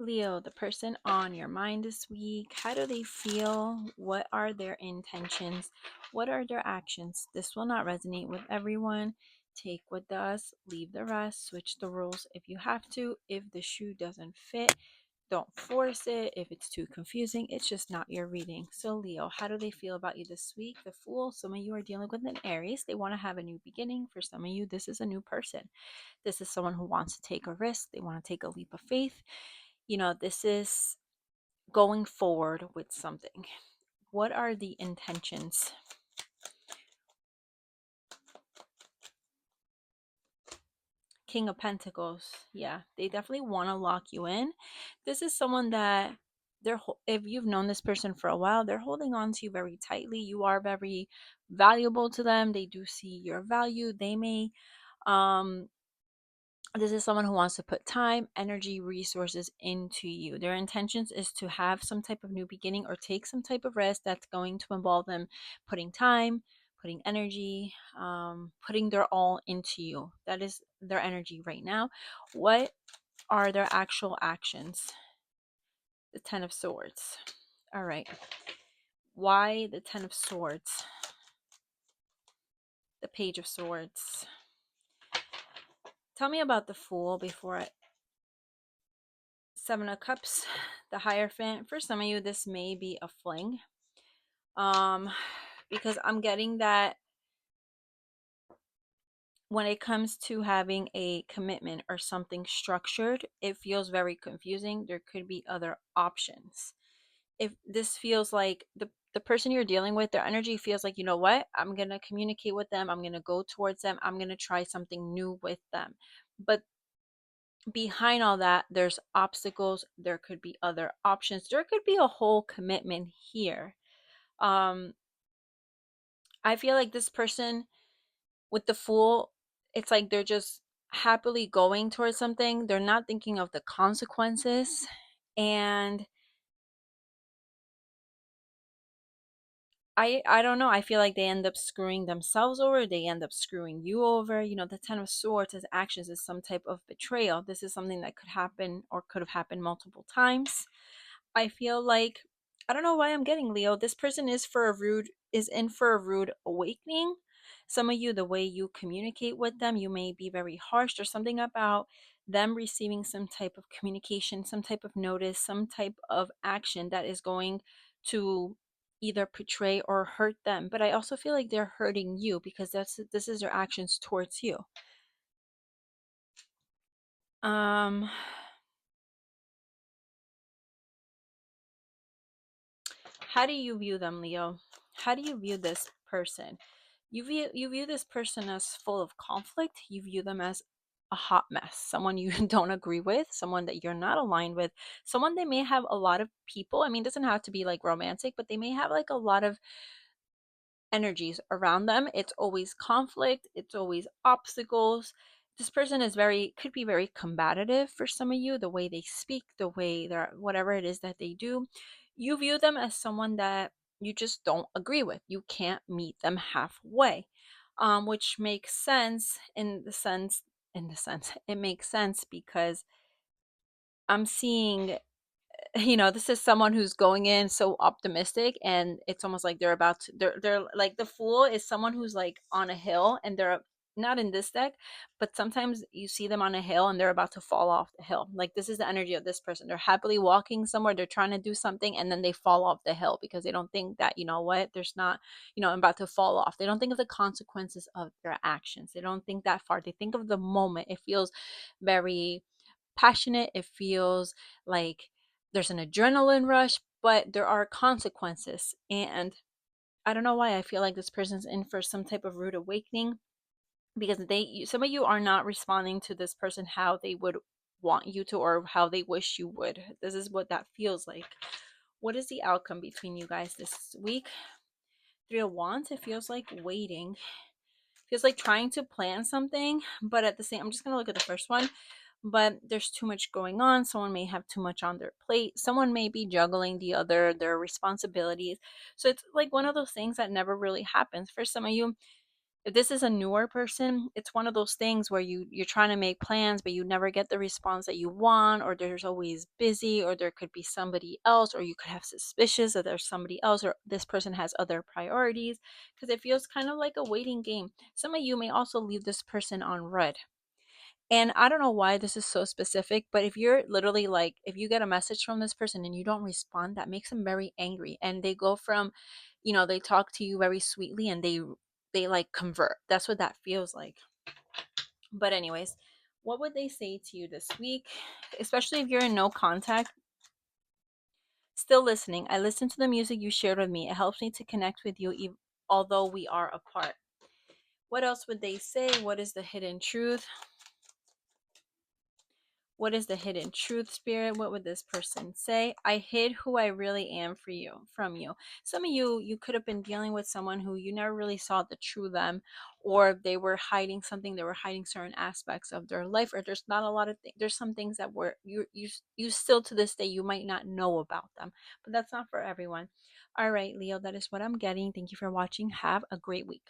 Leo, the person on your mind this week, how do they feel? What are their intentions? What are their actions? This will not resonate with everyone. Take what does, leave the rest, switch the rules if you have to. If the shoe doesn't fit, don't force it. If it's too confusing, it's just not your reading. So, Leo, how do they feel about you this week? The Fool, some of you are dealing with an Aries. They want to have a new beginning. For some of you, this is a new person. This is someone who wants to take a risk. They want to take a leap of faith. This is going forward with something. What are the intentions? King of Pentacles. Yeah, they definitely want to lock you in. This is someone that if you've known this person for a while, they're holding on to you very tightly. You are very valuable to them. They do see your value. They may this is someone who wants to put time, energy, resources into you. Their intentions is to have some type of new beginning or take some type of rest that's going to involve them putting time, putting energy, putting their all into you. That is their energy right now. What are their actual actions? The Ten of Swords. All right. Why the Ten of Swords? The Page of Swords. Tell me about the Fool before I Seven of Cups, the Hierophant. For some of you, this may be a fling. Because I'm getting that when it comes to having a commitment or something structured, it feels very confusing. There could be other options. If this feels like the person you're dealing with, their energy feels like, you know what, I'm going to communicate with them. I'm going to go towards them. I'm going to try something new with them. But behind all that, there's obstacles. There could be other options. There could be a whole commitment here. I feel like this person with the Fool, it's like they're just happily going towards something. They're not thinking of the consequences. And I don't know. I feel like they end up screwing themselves over. They end up screwing you over. The Ten of Swords as actions is some type of betrayal. This is something that could happen or could have happened multiple times. I feel like I don't know why I'm getting Leo. This person is in for a rude awakening. Some of you, the way you communicate with them, you may be very harsh. There's something about them receiving some type of communication, some type of notice, some type of action that is going to either portray or hurt them. But I also feel like they're hurting you because this is their actions towards you. Um how do you view them, Leo? How do you view this person? You view this person as full of conflict. You view them as a hot mess, someone you don't agree with, someone that you're not aligned with, someone they may have a lot of people. I mean, it doesn't have to be like romantic, but they may have like a lot of energies around them. It's always conflict, it's always obstacles. This person could be very combative for some of you, the way they speak, the way they're, whatever it is that they do. You view them as someone that you just don't agree with. You can't meet them halfway, which makes sense it makes sense because I'm seeing this is someone who's going in so optimistic, and it's almost like they're like the Fool is someone who's like on a hill, and they're not in this deck, but sometimes you see them on a hill and they're about to fall off the hill. Like, this is the energy of this person. They're happily walking somewhere, they're trying to do something, and then they fall off the hill because they don't think that, you know what, there's not, I'm about to fall off. They don't think of the consequences of their actions. They don't think that far. They think of the moment. It feels very passionate. It feels like there's an adrenaline rush, but there are consequences. And I don't know why I feel like this person's in for some type of rude awakening because some of you are not responding to this person how they would want you to or how they wish you would. This is what that feels like. What is the outcome between you guys this week? Three of Wands, it feels like waiting. It feels like trying to plan something, but at the same, I'm just going to look at the first one, but there's too much going on. Someone may have too much on their plate. Someone may be juggling their responsibilities. So it's like one of those things that never really happens. For some of you, If this is a newer person, it's one of those things where you're trying to make plans, but you never get the response that you want, or there's always busy, or there could be somebody else, or you could have suspicious that there's somebody else, or this person has other priorities, because it feels kind of like a waiting game. Some of you may also leave this person on red. And I don't know why this is so specific, but if you're literally like, if you get a message from this person and you don't respond, that makes them very angry. And they go from, they talk to you very sweetly and they like convert. That's what that feels like. But anyways, what would they say to you this week? Especially if you're in no contact, still listening. I listen to the music you shared with me. It helps me to connect with you although we are apart. What else would they say? What is the hidden truth? What is the hidden truth, spirit? What would this person say? I hid who I really am for you from you. Some of you could have been dealing with someone who you never really saw the true them, or they were hiding something. They were hiding certain aspects of their life, or there's not a lot of things. There's some things that were you still to this day you might not know about them, but that's not for everyone. All right, Leo, that is what I'm getting. Thank you for watching. Have a great week.